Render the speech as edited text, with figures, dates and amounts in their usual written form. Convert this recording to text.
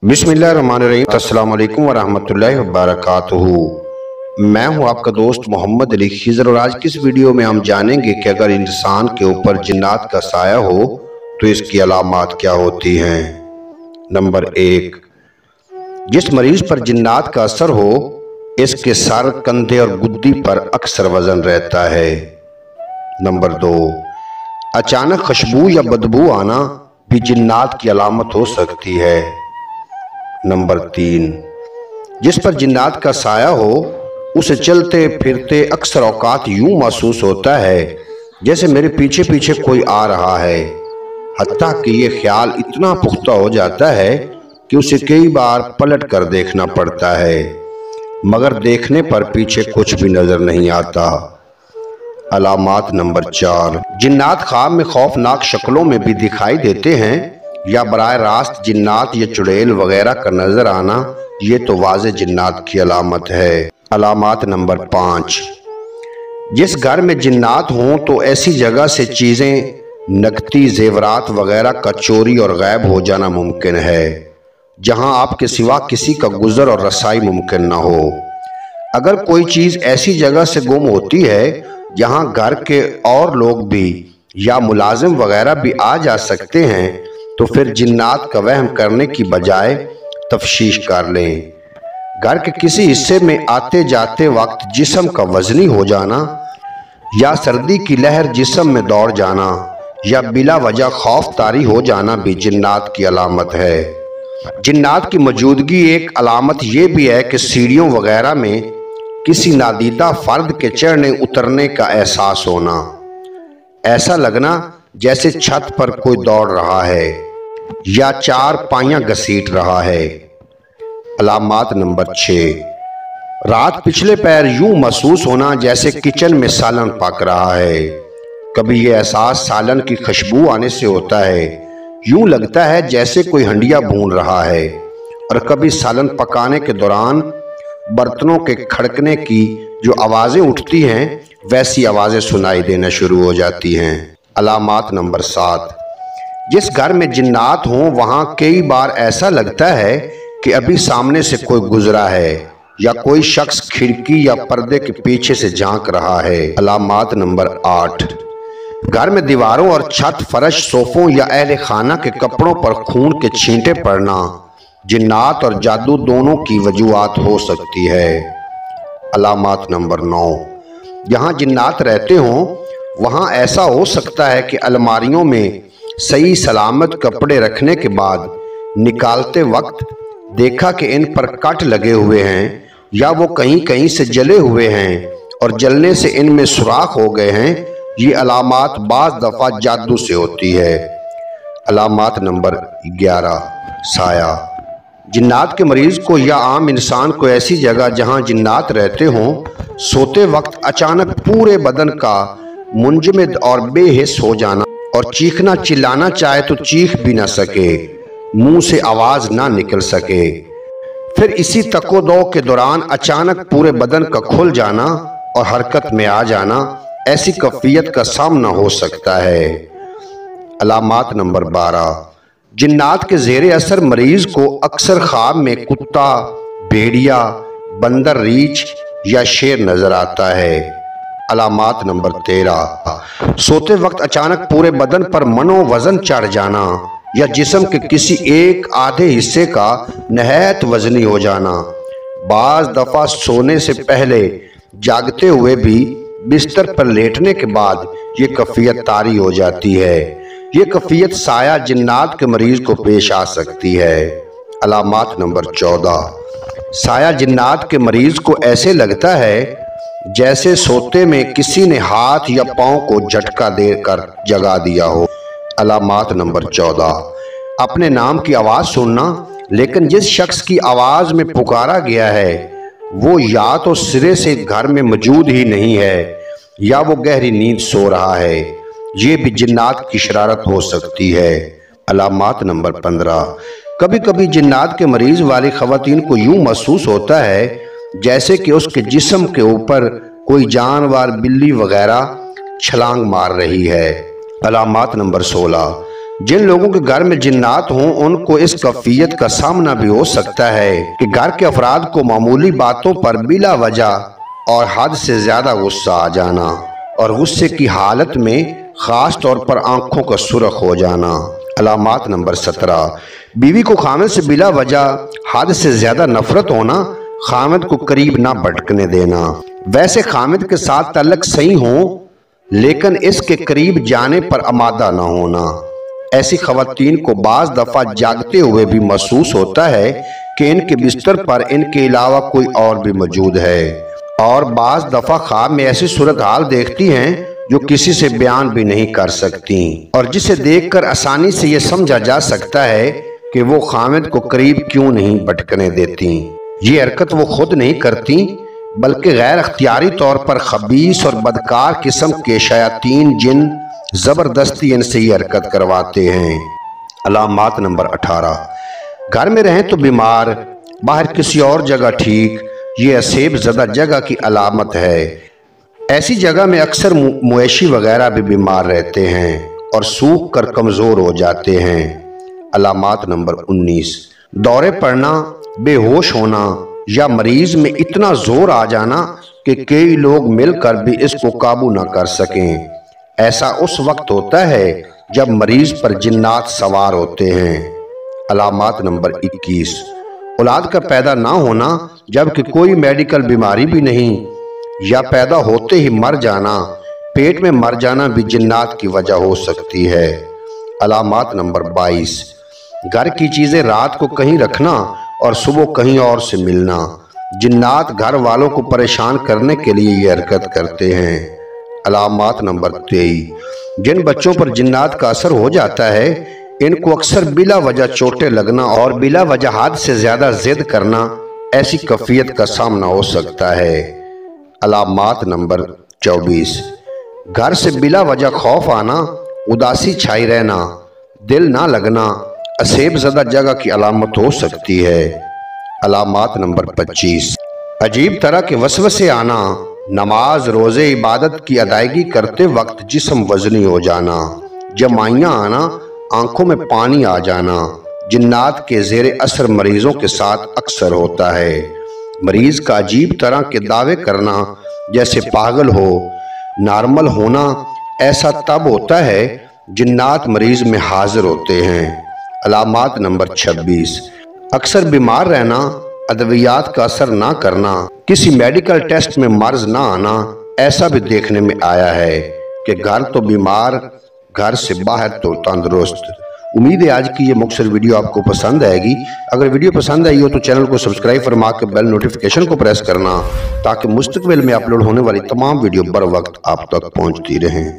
बिस्मिल्लाहिर्रहमानिर्रहीम। अस्सलाम वालेकुम वरहमतुल्लाहि वबरकातुहू। मैं हूं आपका दोस्त मोहम्मद अली खिज़र और आज की इस वीडियो में हम जानेंगे कि अगर इंसान के ऊपर जिन्नात का साया हो तो इसकी अलामात क्या होती हैं। नंबर 1, जिस मरीज पर जिन्नात का असर हो इसके सर, कंधे और गुद्दी पर अक्सर वजन रहता है। नंबर 2, अचानक खुशबू या बदबू आना भी जिन्नात की अलामत हो सकती है। नंबर 3, जिस पर जिन्नात का साया हो उसे चलते फिरते अक्सर औकात यूं महसूस होता है जैसे मेरे पीछे पीछे कोई आ रहा है। हत्ता कि ये ख्याल इतना पुख्ता हो जाता है कि उसे कई बार पलट कर देखना पड़ता है, मगर देखने पर पीछे कुछ भी नजर नहीं आता। अलामात नंबर 4, जिन्नात ख्वाब में खौफनाक शक्लों में भी दिखाई देते हैं या बराह रास्त जिन्नात या चुड़ैल वगैरह का नजर आना, ये तो वाज़े जिन्नात की अलामत है। अलामात नंबर 5, जिस घर में जिन्नात हों तो ऐसी जगह से चीज़ें, नकदी, जेवरात वगैरह का चोरी और गायब हो जाना मुमकिन है, जहां आपके सिवा किसी का गुजर और रसाई मुमकिन ना हो। अगर कोई चीज़ ऐसी जगह से गुम होती है जहां घर के और लोग भी या मुलाजिम वगैरह भी आ जा सकते हैं तो फिर जिन्नात का वहम करने की बजाय तफ्शीश कर लें। घर के किसी हिस्से में आते जाते वक्त जिस्म का वजनी हो जाना या सर्दी की लहर जिस्म में दौड़ जाना या बिला वजह खौफ तारी हो जाना भी जिन्नात की अलामत है। जिन्नात की मौजूदगी एक अलामत ये भी है कि सीढ़ियों वगैरह में किसी नादीदा फर्द के चढ़ने उतरने का एहसास होना, ऐसा लगना जैसे छत पर कोई दौड़ रहा है या चार पाइयां घसीट रहा है। अलामात नंबर 6, रात पिछले पैर यूं महसूस होना जैसे किचन में सालन पक रहा है। कभी ये एहसास सालन की खुशबू आने से होता है, यूं लगता है जैसे कोई हंडिया भून रहा है, और कभी सालन पकाने के दौरान बर्तनों के खड़कने की जो आवाज़ें उठती हैं वैसी आवाज़ें सुनाई देना शुरू हो जाती हैं। अलामात नंबर 7, जिस घर में जिन्नात हों वहाँ कई बार ऐसा लगता है कि अभी सामने से कोई गुजरा है या कोई शख्स खिड़की या पर्दे के पीछे से झांक रहा है। अलामात नंबर 8, घर में दीवारों और छत, फर्श, सोफों या अहले खाना के कपड़ों पर खून के छींटे पड़ना जिन्नात और जादू दोनों की वजूहात हो सकती है। अलामात नंबर 9, जहाँ जिन्नात रहते हों वहाँ ऐसा हो सकता है कि अलमारियों में सही सलामत कपड़े रखने के बाद निकालते वक्त देखा कि इन पर कट लगे हुए हैं या वो कहीं कहीं से जले हुए हैं और जलने से इनमें सुराख हो गए हैं। ये अलामात बाज़ दफ़ा जादू से होती है। अलामात नंबर 11, साया, जिन्नात के मरीज को या आम इंसान को ऐसी जगह जहां जिन्नात रहते हों सोते वक्त अचानक पूरे बदन का मुंजमद और बेहिस हो जाना और चीखना चिल्लाना चाहे तो चीख भी ना सके, मुंह से आवाज ना निकल सके। फिर इसी तको-दो के दौरान अचानक पूरे बदन का खुल जाना और हरकत में आ जाना, ऐसी कैफियत का सामना हो सकता है। अलामात नंबर 12, जिन्नात के ज़ेरे असर मरीज को अक्सर ख्वाब में कुत्ता, भेड़िया, बंदर, रीछ या शेर नजर आता है। अलामात नंबर 13, सोते वक्त अचानक पूरे बदन पर मनो वजन चढ़ जाना या जिस्म के किसी एक आधे हिस्से का नहायत वजनी हो जाना। बाज़ दफ़ा सोने से पहले जागते हुए भी बिस्तर पर लेटने के बाद ये कैफियत तारी हो जाती है। ये कैफियत साया जिन्नात के मरीज को पेश आ सकती है। अलामात नंबर 14, साया जिन्नात के मरीज को ऐसे लगता है जैसे सोते में किसी ने हाथ या पाँव को झटका देकर जगा दिया हो। अलामात नंबर 14, अपने नाम की आवाज़ सुनना, लेकिन जिस शख्स की आवाज़ में पुकारा गया है वो या तो सिरे से घर में मौजूद ही नहीं है या वो गहरी नींद सो रहा है, ये भी जिन्नात की शरारत हो सकती है। अलामात नंबर 15, कभी कभी जिन्नात के मरीज वाली खवातीन को यूं महसूस होता है जैसे कि उसके जिस्म के ऊपर कोई जानवर, बिल्ली वगैरह छलांग मार रही है। अलामात नंबर 16, जिन लोगों के घर में जिन्नात हों उनको इस कैफियत का सामना भी हो सकता है कि घर के अफराद को मामूली बातों पर बिला वजह और हद से ज्यादा गुस्सा आ जाना और गुस्से की हालत में खास तौर पर आंखों का सुर्ख हो जाना। अलामात नंबर 17, बीवी को खामिद से बिला वजह हद से ज्यादा नफरत होना, खामिद को करीब ना भटकने देना। वैसे खामिद के साथ ताल्लुक सही हो लेकिन इसके करीब जाने पर आमादा ना होना। ऐसी खवातीन को बाज दफा जागते हुए भी महसूस होता है कि इनके बिस्तर पर इनके अलावा कोई और भी मौजूद है, और बाज दफा ख्वाब में ऐसी सूरत हाल देखती हैं जो किसी से बयान भी नहीं कर सकती, और जिसे देखकर आसानी से यह समझा जा सकता है कि वो खामिद को करीब क्यों नहीं भटकने देती। ये हरकत वो खुद नहीं करती बल्कि गैर अख्तियारी तौर पर खबीस और बदकार किस्म के शयातीन जिन जबरदस्ती इनसे ये हरकत करवाते हैं। अलामात नंबर 18, घर में रहें तो बीमार, बाहर किसी और जगह ठीक, ये असेब ज़दा जगह की अलामत है। ऐसी जगह में अक्सर मुएशी वगैरह भी बीमार रहते हैं और सूख कर कमज़ोर हो जाते हैं। अलामात नंबर 19, दौरे पड़ना, बेहोश होना या मरीज में इतना जोर आ जाना कि कई लोग मिलकर भी इसको काबू ना कर सकें। ऐसा उस वक्त होता है जब मरीज पर जिन्नात सवार होते हैं। अलामात नंबर 21, औलाद का पैदा ना होना जबकि कोई मेडिकल बीमारी भी नहीं, या पैदा होते ही मर जाना, पेट में मर जाना भी जिन्नात की वजह हो सकती है। अलामात नंबर 22, घर की चीजें रात को कहीं रखना और सुबह कहीं और से मिलना। जिन्नात घर वालों को परेशान करने के लिए ये हरकत करते हैं। अलामात नंबर 23, जिन बच्चों पर जिन्नात का असर हो जाता है इनको अक्सर बिला वजह चोटें लगना और बिला वजह हद से ज्यादा जिद करना, ऐसी कैफियत का सामना हो सकता है। अलामात नंबर 24, घर से बिला वजह खौफ आना, उदासी छाई रहना, दिल ना लगना, असेब ज़दा जगह की अलामत हो सकती है। अलामात नंबर 25, अजीब तरह के वसवसे आना, नमाज रोज़े इबादत की अदायगी करते वक्त जिस्म वजनी हो जाना, जमाइयाँ आना, आंखों में पानी आ जाना, जिन्नात के ज़ेरे असर मरीजों के साथ अक्सर होता है। मरीज का अजीब तरह के दावे करना जैसे पागल हो, नॉर्मल होना, ऐसा तब होता है जिन्नात मरीज में हाजिर होते हैं। अलामात नंबर 26, अक्सर बीमार रहना, अद्वियात का असर ना करना, किसी मेडिकल टेस्ट में मर्ज ना आना, ऐसा भी देखने में आया है कि घर तो बीमार, घर से बाहर तो तंदुरुस्त। उम्मीद है आज की ये मुख्तसर वीडियो आपको पसंद आएगी। अगर वीडियो पसंद आई हो तो चैनल को सब्सक्राइब फरमा के बेल नोटिफिकेशन को प्रेस करना ताकि मुस्तकबिल में अपलोड होने वाली तमाम वीडियो बर वक्त आप तक पहुंचती रहें।